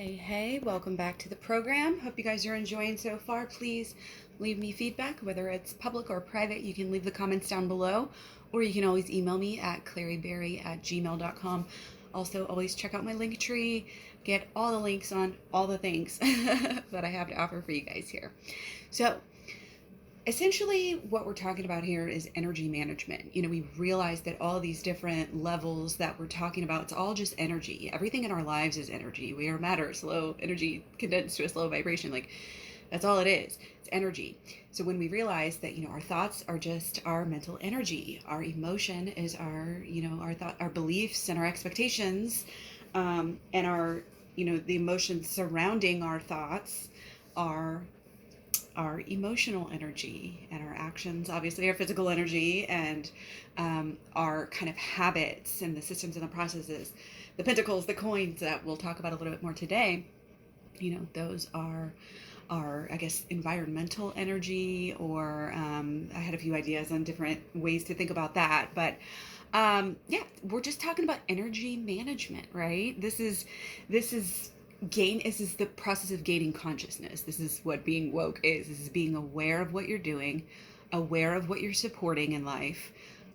Hey, welcome back to the program. Hope you guys are enjoying so far. Please leave me feedback, whether it's public or private. You can leave the comments down below, or you can always email me at claryberry@gmail.com. Also, always check out my link tree, get all the links on all the things that I have to offer for you guys here. So, essentially what we're talking about here is energy management. We realize that all these different levels that we're talking about, it's all just energy. Everything in our lives is energy. We are matter, it's low energy condensed to a slow vibration. Like, that's all it is. It's energy. So when we realize that our thoughts are just our mental energy, our emotion is our thought, our beliefs and our expectations, and our the emotions surrounding our thoughts are our emotional energy, and our actions obviously our physical energy, and our kind of habits and the systems and the processes, the pentacles, the coins that we'll talk about a little bit more today. Those are our, I guess, environmental energy, or I had a few ideas on different ways to think about that, but yeah, we're just talking about energy management, right? This is the process of gaining consciousness. This is what being woke is. This is being aware of what you're doing, aware of what you're supporting in life,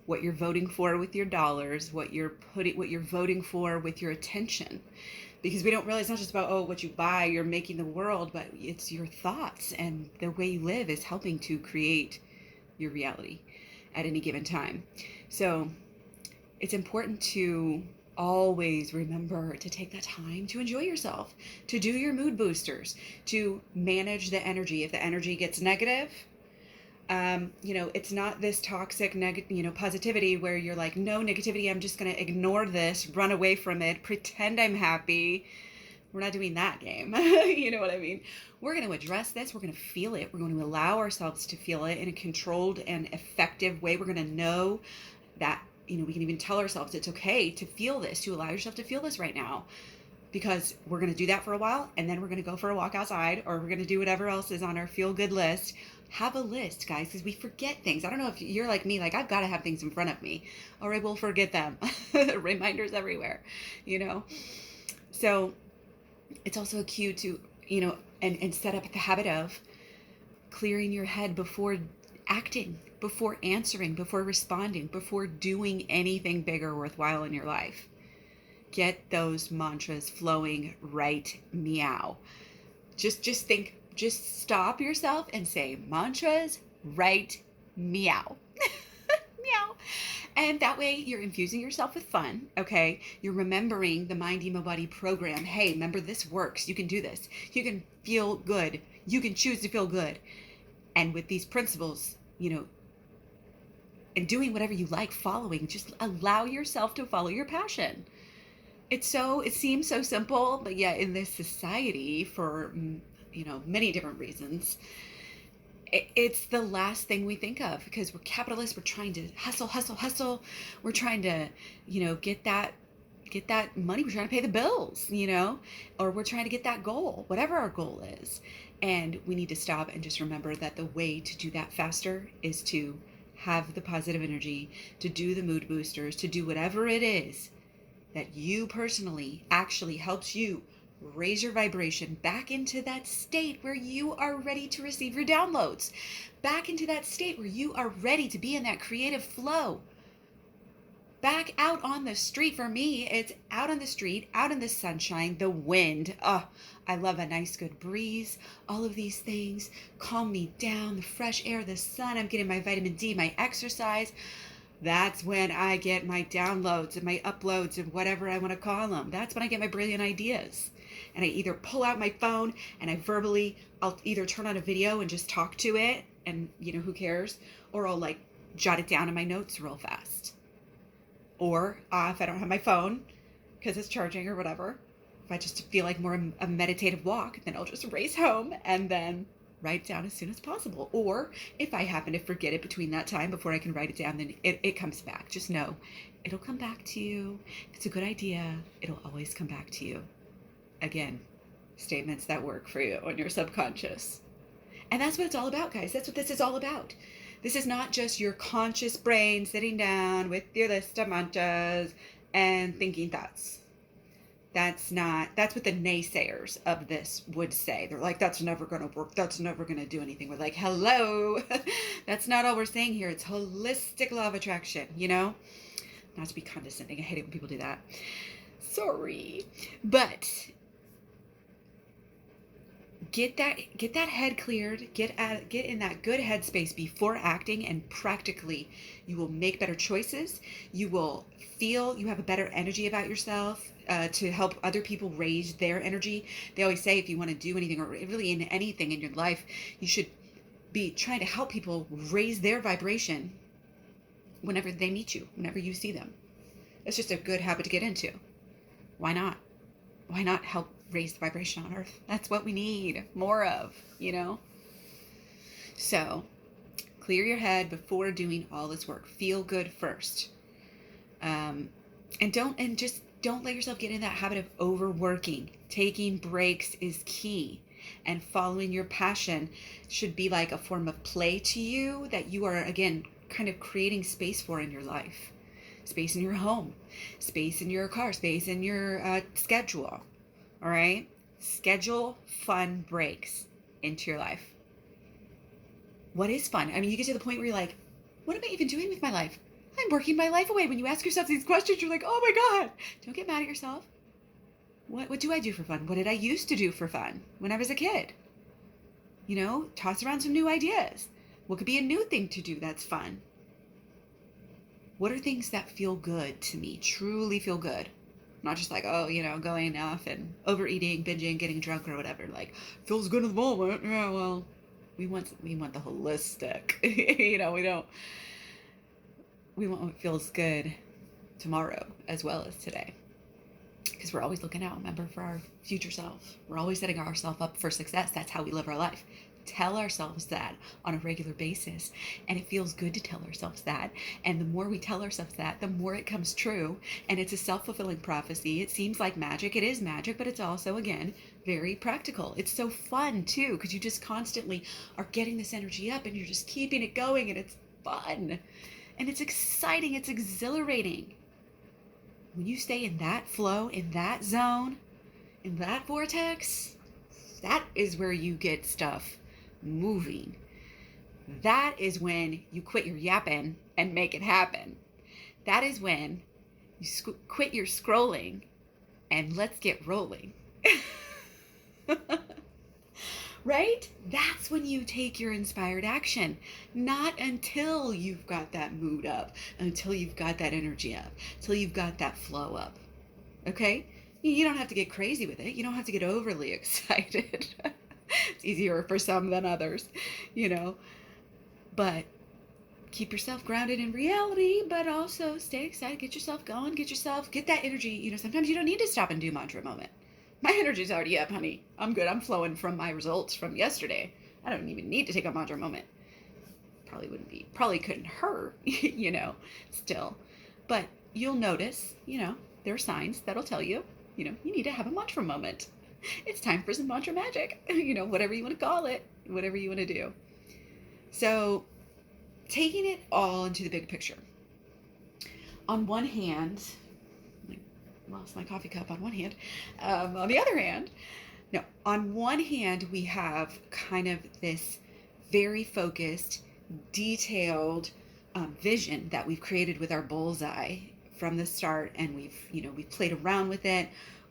what you're voting for with your dollars, what you're voting for with your attention. Because we don't realize it's not just about what you buy, you're making the world, but it's your thoughts, and the way you live is helping to create your reality at any given time. So it's important to always remember to take that time to enjoy yourself, to do your mood boosters, to manage the energy. If the energy gets negative, it's not this toxic positivity where you're like, no negativity, I'm just going to ignore this, run away from it, pretend I'm happy. We're not doing that game. You know what I mean? We're going to address this. We're going to feel it. We're going to allow ourselves to feel it in a controlled and effective way. We're going to know that we can even tell ourselves it's okay to feel this, to allow yourself to feel this right now, because we're going to do that for a while, and then we're going to go for a walk outside, or we're going to do whatever else is on our feel good list. Have a list, guys, because we forget things. I don't know if you're like me, like I've got to have things in front of me or I will forget them. Reminders everywhere, So it's also a cue to, and set up the habit of clearing your head before acting, before answering, before responding, before doing anything big or worthwhile in your life. Get those mantras flowing right meow. Just think, just stop yourself and say mantras right meow. Meow. And that way you're infusing yourself with fun, okay? You're remembering the Mind, Emo, Body program. Hey, remember, this works. You can do this. You can feel good. You can choose to feel good. And with these principles, and doing whatever you like following, just allow yourself to follow your passion. It seems so simple, but yeah, in this society, for many different reasons, it's the last thing we think of, because we're capitalists. We're trying to hustle. We're trying to get that money. We're trying to pay the bills, or we're trying to get that goal, whatever our goal is. And we need to stop and just remember that the way to do that faster is to have the positive energy, to do the mood boosters, to do whatever it is that you personally actually helps you raise your vibration back into that state where you are ready to receive your downloads, back into that state where you are ready to be in that creative flow. Back out on the street. For me, it's out on the street, out in the sunshine, the wind. I love a nice good breeze. All of these things calm me down. The fresh air, the sun, I'm getting my vitamin D, my exercise. That's when I get my downloads and my uploads and whatever I want to call them. That's when I get my brilliant ideas. And I either pull out my phone and I'll either turn on a video and just talk to it, and who cares? Or I'll jot it down in my notes real fast. Or if I don't have my phone because it's charging or whatever, if I just feel like more a meditative walk, then I'll just race home and then write it down as soon as possible. Or if I happen to forget it between that time before I can write it down, then it comes back. Just know it'll come back to you. If it's a good idea, it'll always come back to you. Again, statements that work for you on your subconscious. And that's what it's all about, guys. That's what this is all about. This is not just your conscious brain sitting down with your list of mantras and thinking thoughts. That's what the naysayers of this would say. They're like, that's never going to work. That's never going to do anything. We're like, hello. That's not all we're saying here. It's holistic law of attraction, you know? Not to be condescending. I hate it when people do that. Sorry. But get that head cleared, get in that good headspace before acting, and practically you will make better choices. You will feel you have a better energy about yourself, to help other people raise their energy. They always say if you want to do anything, or really in anything in your life, you should be trying to help people raise their vibration whenever they meet you, whenever you see them. It's just a good habit to get into. Why not? Why not help raise the vibration on Earth? That's what we need more of, you know? So clear your head before doing all this work. Feel good first. And just don't let yourself get in that habit of overworking. Taking breaks is key. And following your passion should be like a form of play to you that you are, again, kind of creating space for in your life. Space in your home, space in your car, space in your schedule. All right? Schedule fun breaks into your life. What is fun? I mean, you get to the point where you're like, what am I even doing with my life? I'm working my life away. When you ask yourself these questions, you're like, oh my God. Don't get mad at yourself. What do I do for fun? What did I used to do for fun when I was a kid? You know, toss around some new ideas. What could be a new thing to do that's fun? What are things that feel good to me, truly feel good? Not just like, oh, you know, going off and overeating, binging, getting drunk or whatever. Like, feels good in the moment. Yeah, well, we want the holistic. You know, we want what feels good tomorrow as well as today. Because we're always looking out, remember, for our future self. We're always setting ourselves up for success. That's how we live our life. Tell ourselves that on a regular basis. And it feels good to tell ourselves that. And the more we tell ourselves that, the more it comes true. And it's a self-fulfilling prophecy. It seems like magic. It is magic, but it's also, again, very practical. It's so fun, too, because you just constantly are getting this energy up and you're just keeping it going, and it's fun. And it's exciting. It's exhilarating. When you stay in that flow, in that zone, in that vortex, that is where you get stuff moving. That is when you quit your yapping and make it happen. That is when you quit your scrolling and let's get rolling. Right? That's when you take your inspired action. Not until you've got that mood up, until you've got that energy up, until you've got that flow up. Okay? You don't have to get crazy with it. You don't have to get overly excited. It's easier for some than others, you know. But keep yourself grounded in reality, but also stay excited. Get yourself going. Get that energy. You know, sometimes you don't need to stop and do mantra moment. My energy's already up, honey. I'm good. I'm flowing from my results from yesterday. I don't even need to take a mantra moment. Probably couldn't hurt, you know, still. But you'll notice, you know, there are signs that'll tell you, you know, you need to have a mantra moment. It's time for some mantra magic, you know, whatever you want to call it, whatever you want to do. So taking it all into the big picture. On one hand, lost my coffee cup on one hand. On the other hand, no, on one hand, we have kind of this very focused, detailed vision that we've created with our bullseye from the start, and we've played around with it.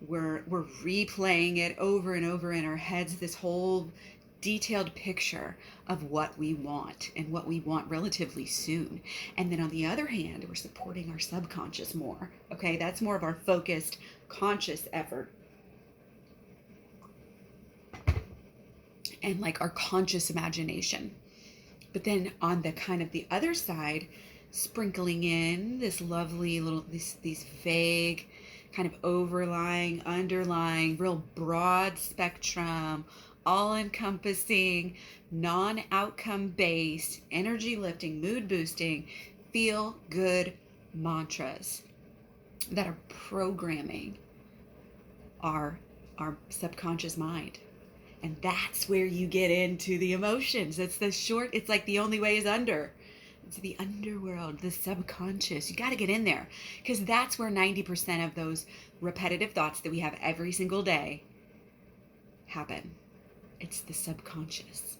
We're replaying it over and over in our heads, this whole detailed picture of what we want and what we want relatively soon. And then on the other hand, we're supporting our subconscious more. Okay, that's more of our focused, conscious effort. And like our conscious imagination. But then on the kind of the other side, sprinkling in this lovely little, these vague, kind of overlying, underlying, real broad spectrum, all-encompassing, non-outcome based, energy lifting, mood boosting, feel good mantras that are programming our subconscious mind. And that's where you get into the emotions. It's like the only way is under. It's the underworld, the subconscious. You got to get in there because that's where 90% of those repetitive thoughts that we have every single day happen. It's the subconscious.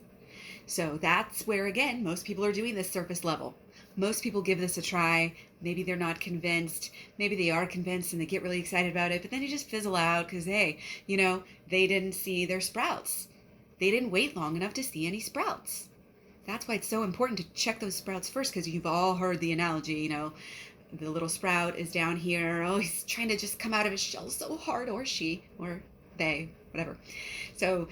So that's where, again, most people are doing this surface level. Most people give this a try. Maybe they're not convinced. Maybe they are convinced and they get really excited about it, but then you just fizzle out because, hey, they didn't see their sprouts. They didn't wait long enough to see any sprouts. That's why it's so important to check those sprouts first, because you've all heard the analogy, the little sprout is down here. Oh, he's trying to just come out of his shell so hard, or she, or they, whatever. So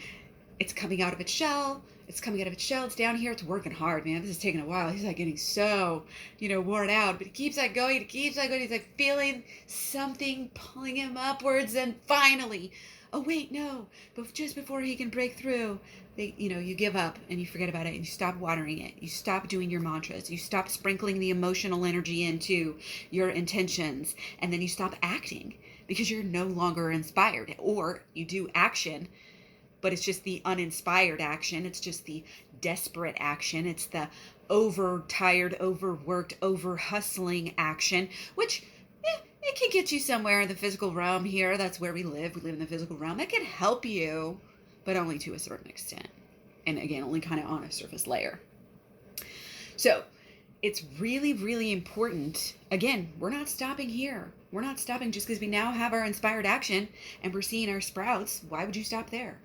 it's coming out of its shell. It's coming out of its shell. It's down here. It's working hard, man. This is taking a while. He's like getting so, worn out, but he keeps on going. He keeps on going. He's like feeling something pulling him upwards. And finally, oh, wait, no. But just before he can break through, you give up and you forget about it and you stop watering it. You stop doing your mantras. You stop sprinkling the emotional energy into your intentions. And then you stop acting because you're no longer inspired. Or you do action, but it's just the uninspired action. It's just the desperate action. It's the overtired, overworked, over-hustling action, which it can get you somewhere in the physical realm here. That's where we live. We live in the physical realm. That can help you, but only to a certain extent. And again, only kind of on a surface layer. So it's really, really important. Again, we're not stopping here. We're not stopping just because we now have our inspired action and we're seeing our sprouts. Why would you stop there?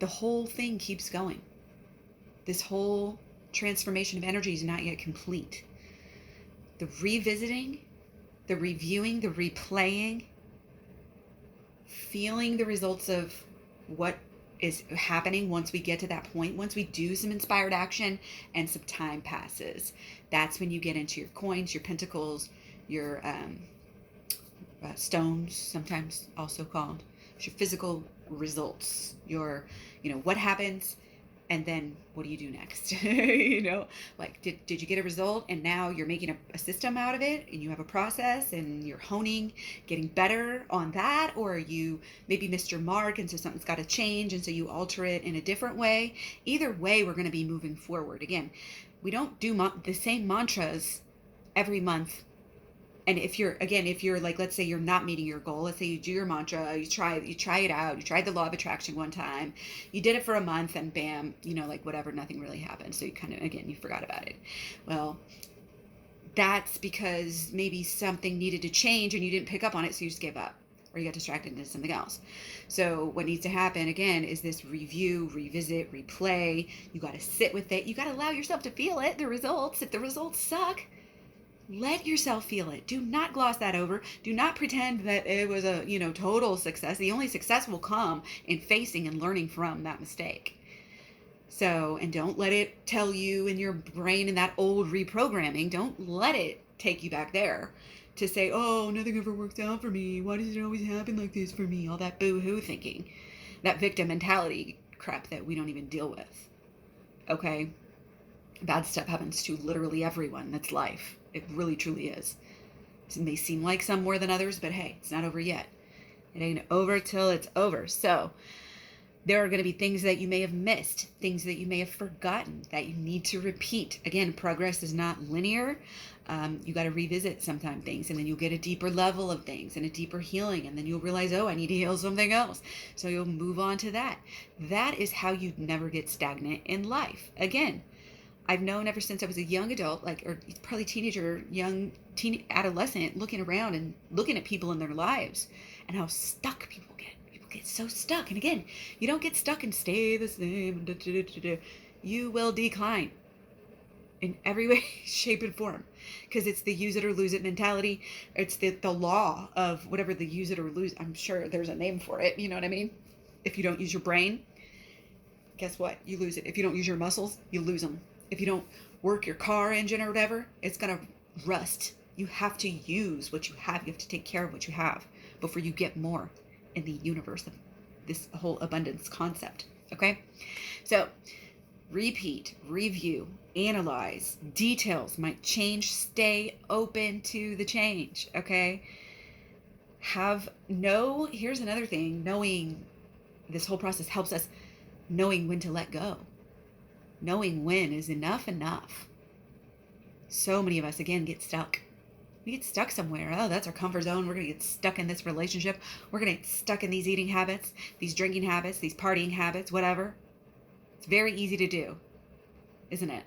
The whole thing keeps going. This whole transformation of energy is not yet complete. The revisiting, the reviewing, the replaying, feeling the results of what is happening once we get to that point, once we do some inspired action and some time passes, that's when you get into your coins, your pentacles, your stones, sometimes also called, your physical results, your, what happens, and then what do you do next? Like, did you get a result and now you're making a system out of it and you have a process and you're honing, getting better on that, or you maybe missed your mark and so something's got to change and so you alter it in a different way. Either way, we're going to be moving forward. Again, we don't do the same mantras every month. And if you're like, let's say you're not meeting your goal, let's say you do your mantra, you try it out, you tried the law of attraction one time, you did it for a month and bam, like whatever, nothing really happened. So you kind of, again, you forgot about it. Well, that's because maybe something needed to change and you didn't pick up on it. So you just gave up or you got distracted into something else. So what needs to happen again is this review, revisit, replay. You got to sit with it. You got to allow yourself to feel it, the results. If the results suck, let yourself feel it. Do not gloss that over. Do not pretend that it was a, total success. The only success will come in facing and learning from that mistake. So, and don't let it tell you in your brain in that old reprogramming, don't let it take you back there to say, oh, nothing ever works out for me. Why does it always happen like this for me? All that boo-hoo thinking, that victim mentality crap that we don't even deal with. Okay? Bad stuff happens to literally everyone. That's life. It really, truly is. It may seem like some more than others, but hey, it's not over yet. It ain't over till it's over. So there are going to be things that you may have missed, things that you may have forgotten that you need to repeat. Again, progress is not linear. You got to revisit sometimes things, and then you'll get a deeper level of things and a deeper healing, and then you'll realize, oh, I need to heal something else. So you'll move on to that. That is how you never get stagnant in life. Again, I've known ever since I was a young adult, or probably teenager, adolescent, looking around and looking at people in their lives and how stuck people get. People get so stuck. And again, you don't get stuck and stay the same. You will decline in every way, shape, and form, because it's the use it or lose it mentality. It's the law of whatever, the use it or lose. I'm sure there's a name for it. You know what I mean? If you don't use your brain, guess what? You lose it. If you don't use your muscles, you lose them. If you don't work your car engine or whatever, it's going to rust. You have to use what you have. You have to take care of what you have before you get more in the universe of this whole abundance concept. Okay? So repeat, review, analyze. Details might change. Stay open to the change. Okay? Here's another thing. Knowing this whole process helps us knowing when to let go. Knowing when is enough. So many of us, again, get stuck. We get stuck somewhere. Oh, that's our comfort zone. We're going to get stuck in this relationship. We're going to get stuck in these eating habits, these drinking habits, these partying habits, whatever. It's very easy to do, isn't it?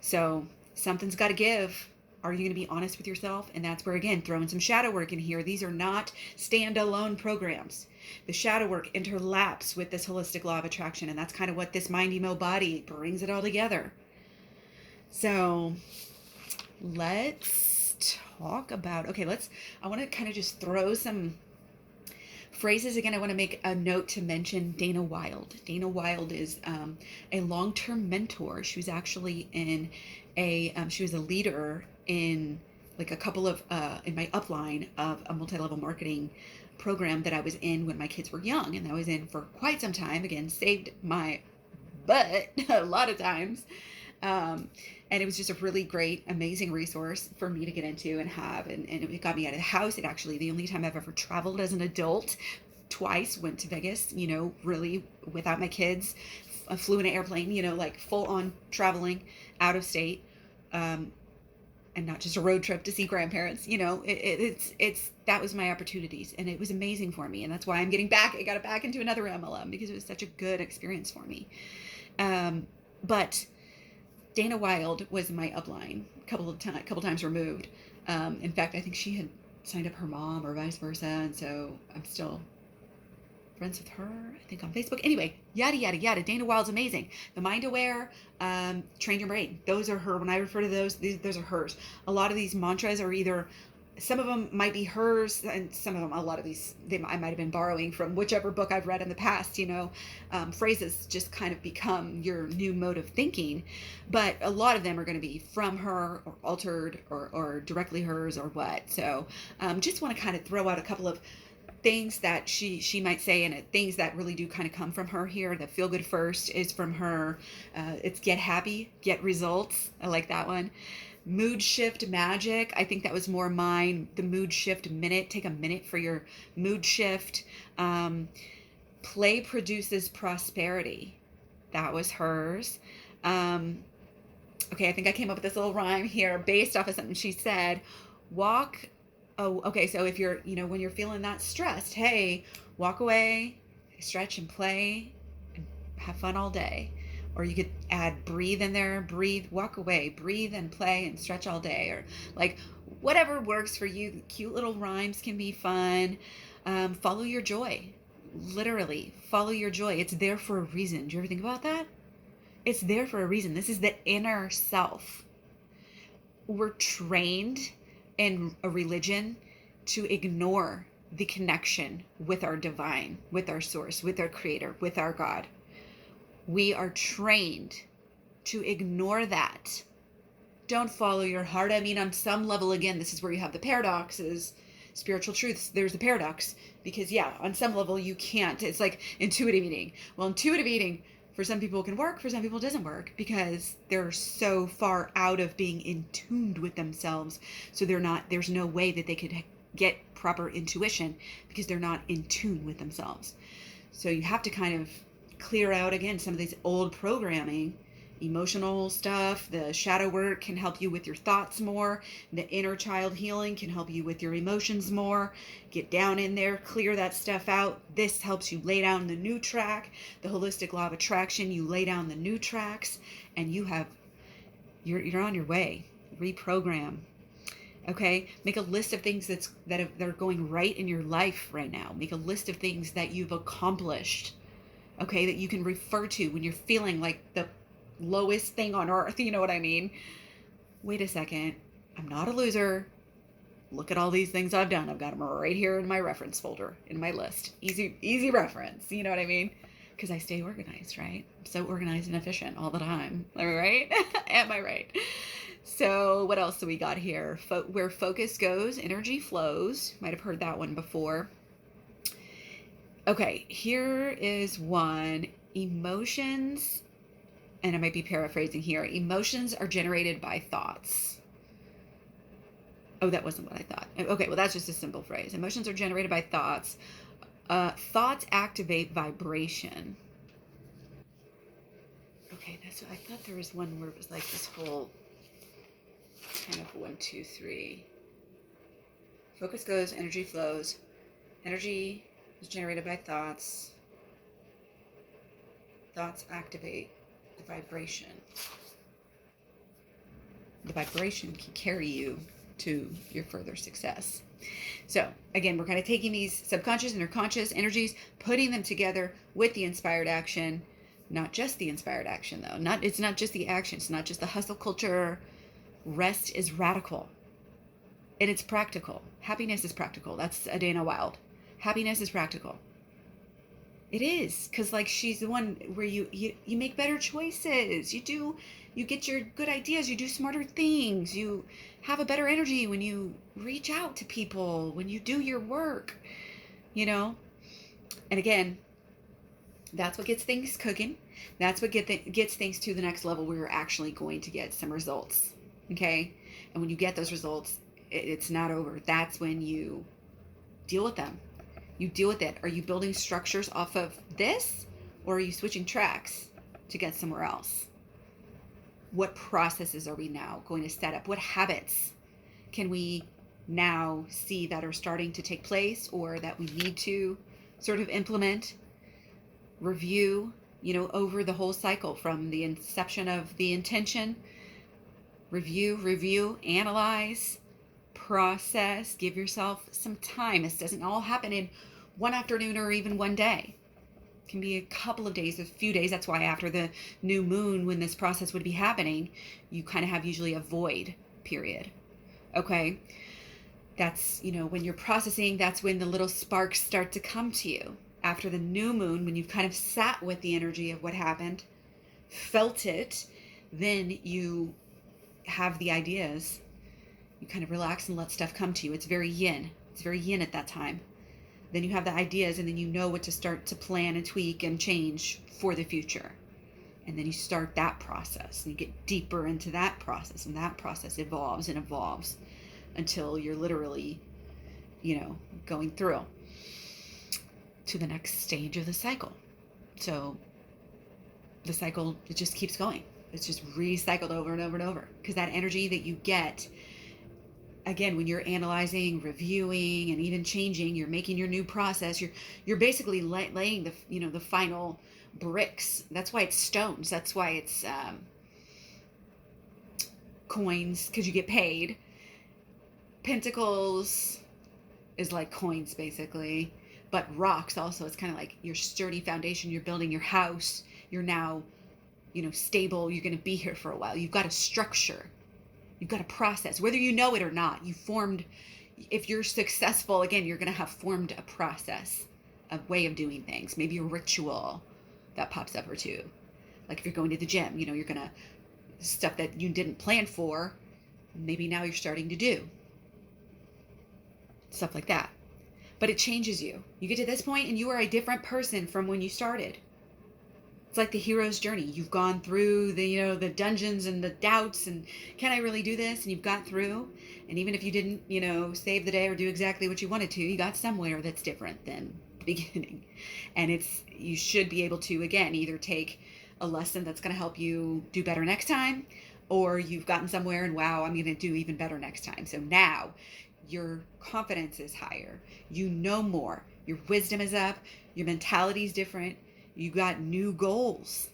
So something's got to give. Are you going to be honest with yourself? And that's where, again, throwing some shadow work in here. These are not standalone programs. The shadow work interlaps with this holistic law of attraction. And that's kind of what this mindemo body brings it all together. So let's talk about, I want to kind of just throw some phrases. Again, I want to make a note to mention Dana Wilde. Dana Wilde is a long-term mentor. She was actually she was a leader in like a couple of, in my upline of a multi-level marketing program that I was in when my kids were young. And I was in for quite some time. Again, saved my butt a lot of times. And it was just a really great, amazing resource for me to get into and have. And it got me out of the house. It actually, the only time I've ever traveled as an adult, twice, went to Vegas, really without my kids. I flew in an airplane, like full on traveling out of state. And not just a road trip to see grandparents, that was my opportunities, and it was amazing for me. And that's why I got it back into another MLM, because it was such a good experience for me. But Dana Wilde was my upline, couple times removed. In fact, I think she had signed up her mom or vice versa, and so I'm still friends with her, I think, on Facebook. Anyway, yada, yada, yada. Dana Wilde's amazing. The Mind Aware, Train Your Brain. Those are her. When I refer to those are hers. A lot of these mantras are either, some of them might be hers, and some of them, a lot of these, I might have been borrowing from whichever book I've read in the past. Phrases just kind of become your new mode of thinking. But a lot of them are going to be from her, or altered, or directly hers, or what. So just want to kind of throw out a couple of things that she might say, and things that really do kind of come from her here. The feel good first is from her. It's get happy, get results. I like that one. Mood shift magic. I think that was more mine. The mood shift minute. Take a minute for your mood shift. Play produces prosperity. That was hers. Okay, I think I came up with this little rhyme here based off of something she said. So if you're, when you're feeling that stressed, hey, walk away, stretch and play, and have fun all day. Or you could add breathe in there, breathe, walk away, breathe and play and stretch all day. Or like whatever works for you. Cute little rhymes can be fun. Follow your joy. Literally, follow your joy. It's there for a reason. Do you ever think about that? It's there for a reason. This is the inner self. We're trained in a religion to ignore the connection with our divine, with our source, with our creator, with our God. We are trained to ignore that. Don't follow your heart. I mean, on some level, again, this is where you have the paradoxes, spiritual truths. There's the paradox, because on some level you can't. It's like intuitive eating. Well, intuitive eating for some people can work, for some people it doesn't work, because they're so far out of being in tuned with themselves. So there's no way that they could get proper intuition, because they're not in tune with themselves. So you have to kind of clear out, again, some of these old programming, emotional stuff. The shadow work can help you with your thoughts more. The inner child healing can help you with your emotions more. Get down in there, clear that stuff out. This helps you lay down the new track. The holistic law of attraction, you lay down the new tracks, and you're on your way. Reprogram. Okay, make a list of things that are going right in your life right now. Make a list of things that you've accomplished, okay, that you can refer to when you're feeling like the lowest thing on earth. You know what I mean? Wait a second. I'm not a loser. Look at all these things I've done. I've got them right here in my reference folder, in my list. Easy reference. You know what I mean? Because I stay organized, right? I'm so organized and efficient all the time. Am I right? Am I right? So what else do we got here? Where focus goes, energy flows. Might have heard that one before. Okay, here is one. Emotions, and I might be paraphrasing here. Emotions are generated by thoughts. Oh, that wasn't what I thought. Okay, well, that's just a simple phrase. Emotions are generated by thoughts. Thoughts activate vibration. Okay, that's what I thought. There was one where it was like this whole Kind of 1, 2, 3. Focus goes, energy flows. Energy is generated by thoughts. Thoughts activate the vibration. The vibration can carry you to your further success. So again, we're kind of taking these subconscious and unconscious energies, putting them together with the inspired action. Not just the inspired action though. It's not just the action. It's not just the hustle culture. Rest is radical. And it's practical. Happiness is practical. That's Adana Wilde. Happiness is practical. It is, because like she's the one where you make better choices. You get your good ideas. You do smarter things. You have a better energy when you reach out to people, when you do your work, And again, that's what gets things cooking. That's what gets things to the next level where you're actually going to get some results. Okay? And when you get those results, it's not over. That's when you deal with them. You deal with it. Are you building structures off of this, or are you switching tracks to get somewhere else? What processes are we now going to set up? What habits can we now see that are starting to take place, or that we need to sort of implement, review, over the whole cycle from the inception of the intention? Review, analyze, process, give yourself some time. This doesn't all happen in one afternoon or even one day. It can be a couple of days, a few days. That's why after the new moon, when this process would be happening, you kind of have usually a void period. Okay? That's, when you're processing, that's when the little sparks start to come to you. After the new moon, when you've kind of sat with the energy of what happened, felt it, then you have the ideas. You kind of relax and let stuff come to you. It's very yin. It's very yin at that time. Then you have the ideas, and then you know what to start to plan and tweak and change for the future. And then you start that process, and you get deeper into that process, and that process evolves and evolves until you're literally, going through to the next stage of the cycle. So the cycle, it just keeps going. It's just recycled over and over and over, because that energy that you get, again, when you're analyzing, reviewing, and even changing, you're making your new process. You're basically laying the final bricks. That's why it's stones. That's why it's coins, because you get paid. Pentacles is like coins, basically, but rocks also. It's kind of like your sturdy foundation. You're building your house. You're now, stable. You're going to be here for a while. You've got a structure. You've got a process, whether you know it or not. If you're successful, again, you're going to have formed a process, a way of doing things, maybe a ritual that pops up or two. Like if you're going to the gym, you're going to, stuff that you didn't plan for, maybe now you're starting to do. Stuff like that. But it changes you. You get to this point and you are a different person from when you started. It's like the hero's journey. You've gone through the dungeons and the doubts and can I really do this? And you've got through. And even if you didn't, save the day or do exactly what you wanted to, you got somewhere that's different than the beginning. And you should be able to, again, either take a lesson that's going to help you do better next time, or you've gotten somewhere and wow, I'm going to do even better next time. So now your confidence is higher. You know more. Your wisdom is up. Your mentality is different. You got new goals.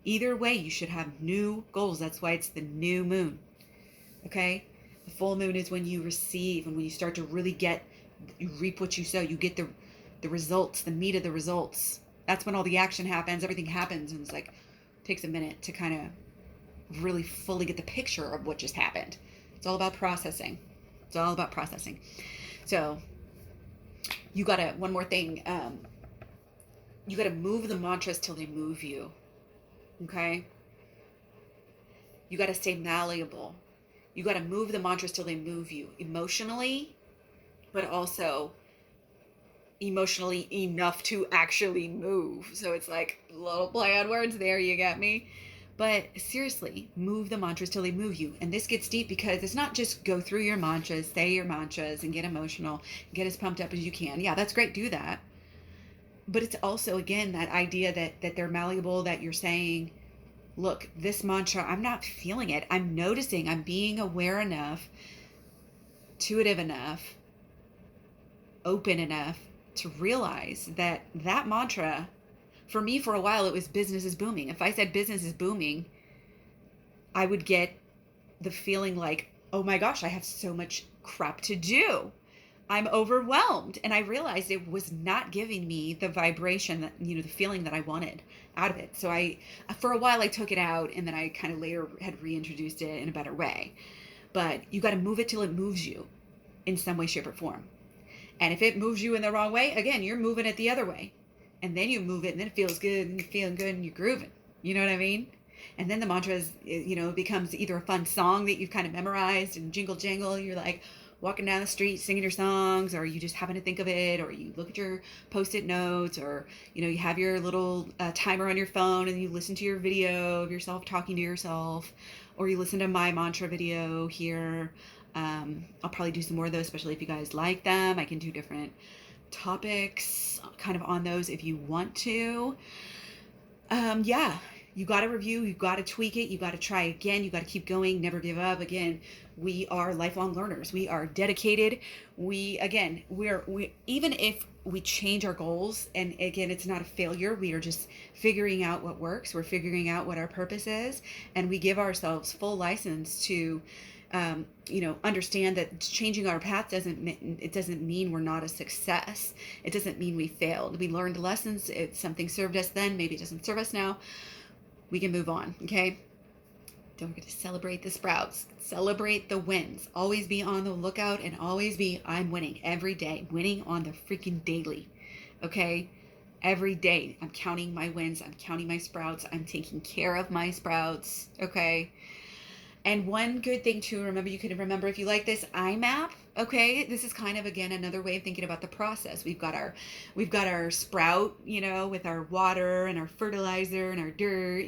Either way, you should have new goals. That's why it's the new moon. Okay? The full moon is when you receive, and when you start to really you reap what you sow. You get the results, the meat of the results. That's when all the action happens. Everything happens, and it takes a minute to kind of really fully get the picture of what just happened. It's all about processing. It's all about processing. So you gotta, one more thing, you got to move the mantras till they move you. Okay? You got to stay malleable. You got to move the mantras till they move you emotionally, but also emotionally enough to actually move. So it's like a little play on words there, you got me? But seriously, move the mantras till they move you. And this gets deep because it's not just go through your mantras, say your mantras, and get emotional, get as pumped up as you can. Yeah, that's great. Do that. But it's also, again, that idea that they're malleable, that you're saying, look, this mantra, I'm not feeling it. I'm noticing, I'm being aware enough, intuitive enough, open enough to realize that that mantra, for me, for a while, it was business is booming. If I said business is booming, I would get the feeling like, oh my gosh, I have so much crap to do. I'm overwhelmed. And I realized it was not giving me the vibration that, the feeling that I wanted out of it. So for a while, I took it out, and then I kind of later had reintroduced it in a better way. But you got to move it till it moves you in some way, shape, or form. And if it moves you in the wrong way, again, you're moving it the other way. And then you move it, and then it feels good, and you're feeling good, and you're grooving. You know what I mean? And then the mantra is, becomes either a fun song that you've kind of memorized and jingle jangle. You're like walking down the street singing your songs, or you just happen to think of it, or you look at your post-it notes, or, you have your little timer on your phone, and you listen to your video of yourself talking to yourself, or you listen to my mantra video here. I'll probably do some more of those, especially if you guys like them. I can do different topics kind of on those if you want to. Yeah, you got to review, you got to tweak it, you got to try again, you got to keep going, never give up. Again, we are lifelong learners. We are dedicated. We're even if we change our goals, and again, it's not a failure. We are just figuring out what works. We're figuring out what our purpose is, and we give ourselves full license to understand that changing our path doesn't mean we're not a success. It doesn't mean we failed. We learned lessons. If something served us then, maybe it doesn't serve us now. We can move on. Okay. Don't forget to celebrate the sprouts. Celebrate the wins. Always be on the lookout, and always be, I'm winning every day. Winning on the freaking daily. Okay. Every day I'm counting my wins. I'm counting my sprouts. I'm taking care of my sprouts. Okay. And one good thing to remember, you can remember if you like this IMAP, okay? This is kind of, again, another way of thinking about the process. We've got our sprout, with our water and our fertilizer and our dirt,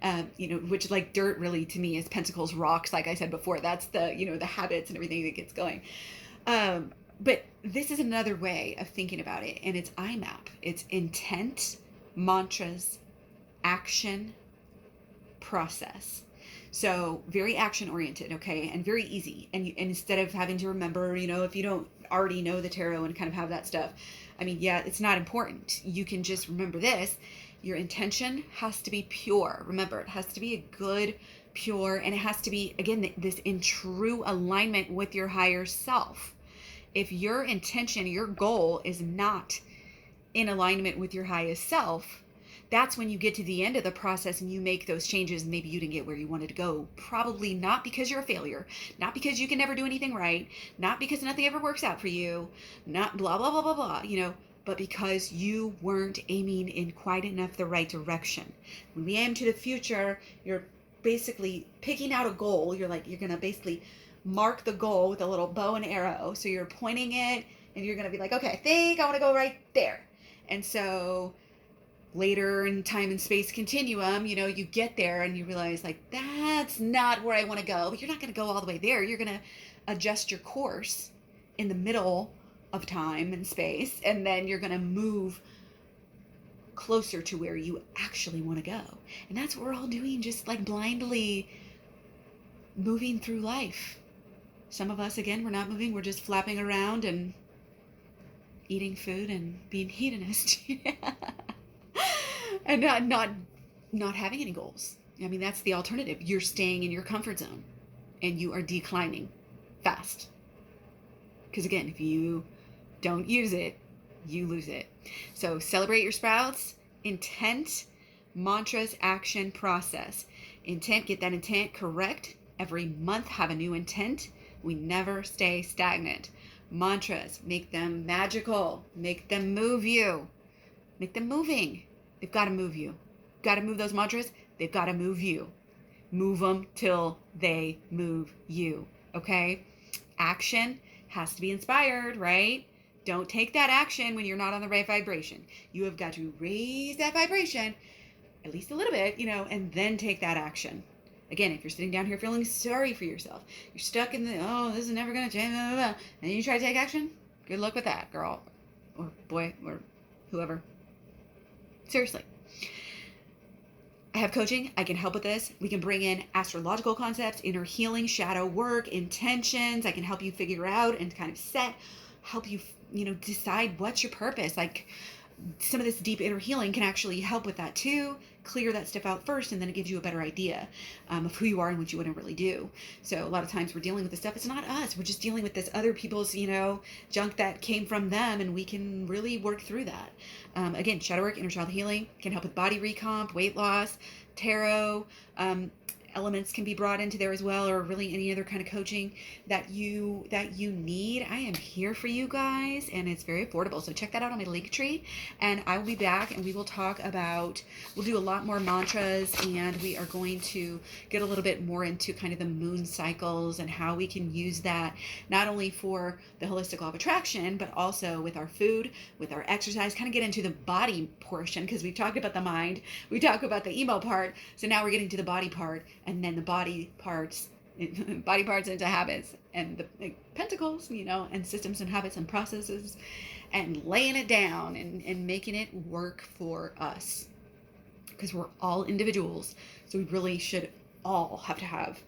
and, which, like, dirt really to me is pentacles, rocks, like I said before. That's the, the habits and everything that gets going. But this is another way of thinking about it, and it's IMAP. It's intent, mantras, action, process. So very action oriented, okay, and very easy. And instead of having to remember, if you don't already know the tarot and kind of have that stuff, I mean, yeah, it's not important. You can just remember this. Your intention has to be pure. Remember, it has to be a good, pure, and it has to be, again, this in true alignment with your higher self. If your intention, your goal is not in alignment with your highest self, that's when you get to the end of the process and you make those changes, and maybe you didn't get where you wanted to go. Probably not because you're a failure, not because you can never do anything right, not because nothing ever works out for you, not blah, blah, blah, blah, blah, but because you weren't aiming in quite enough the right direction. When we aim to the future, you're basically picking out a goal. You're going to basically mark the goal with a little bow and arrow. So you're pointing it, and you're going to be like, okay, I think I want to go right there. And so later in time and space continuum, you get there and you realize, like, that's not where I want to go. But you're not going to go all the way there. You're going to adjust your course in the middle of time and space, and then you're going to move closer to where you actually want to go. And that's what we're all doing, just like blindly moving through life. Some of us, again, we're not moving. We're just flapping around and eating food and being hedonist. And not having any goals. I mean, that's the alternative. You're staying in your comfort zone, and you are declining fast. Because again, if you don't use it, you lose it. So celebrate your sprouts. Intent, mantras, action, process. Intent, get that intent correct. Every month, have a new intent. We never stay stagnant. Mantras, make them magical. Make them move you. Make them moving. They've got to move you. Got to move those mantras. They've got to move you. Move them till they move you. Okay? Action has to be inspired, right? Don't take that action when you're not on the right vibration. You have got to raise that vibration at least a little bit, and then take that action. Again, if you're sitting down here feeling sorry for yourself, you're stuck in this is never going to change, blah, blah, blah, and you try to take action, good luck with that, girl or boy or whoever. Seriously. I have coaching. I can help with this. We can bring in astrological concepts, inner healing, shadow work, intentions. I can help you figure out and kind of help you, decide what's your purpose. Like, some of this deep inner healing can actually help with that too. Clear that stuff out first, and then it gives you a better idea of who you are and what you want to really do. So a lot of times we're dealing with this stuff. It's not us. We're just dealing with this other people's, junk that came from them, and we can really work through that. Again, shadow work, inner child healing can help with body recomp, weight loss, tarot. Elements can be brought into there as well, or really any other kind of coaching that you need. I am here for you guys, and it's very affordable. So check that out on my link tree, and I will be back, and we'll do a lot more mantras, and we are going to get a little bit more into kind of the moon cycles and how we can use that not only for the holistic law of attraction, but also with our food, with our exercise, kind of get into the body portion, because we've talked about the mind, we talk about the emo part, so now we're getting to the body part, and then the body parts into habits, and the pentacles, and systems and habits and processes, and laying it down and making it work for us, because we're all individuals. So we really should all have to have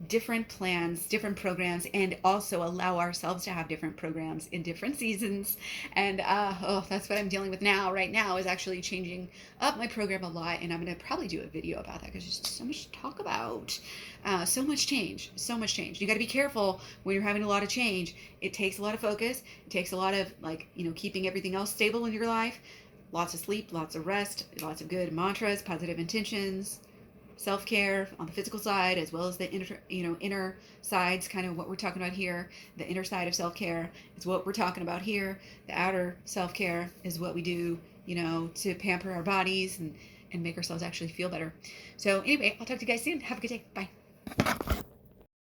different plans, different programs, and also allow ourselves to have different programs in different seasons. And that's what I'm dealing with right now is actually changing up my program a lot, and I'm going to probably do a video about that, because there's just so much to talk about. So much change. You got to be careful when you're having a lot of change. It takes a lot of focus. It takes a lot of keeping everything else stable in your life. Lots of sleep, lots of rest, lots of good mantras, positive intentions, self-care on the physical side, as well as the inner sides, kind of what we're talking about here. The inner side of self-care is what we're talking about here. The outer self-care is what we do, to pamper our bodies and make ourselves actually feel better. So anyway, I'll talk to you guys soon. Have a good day. Bye.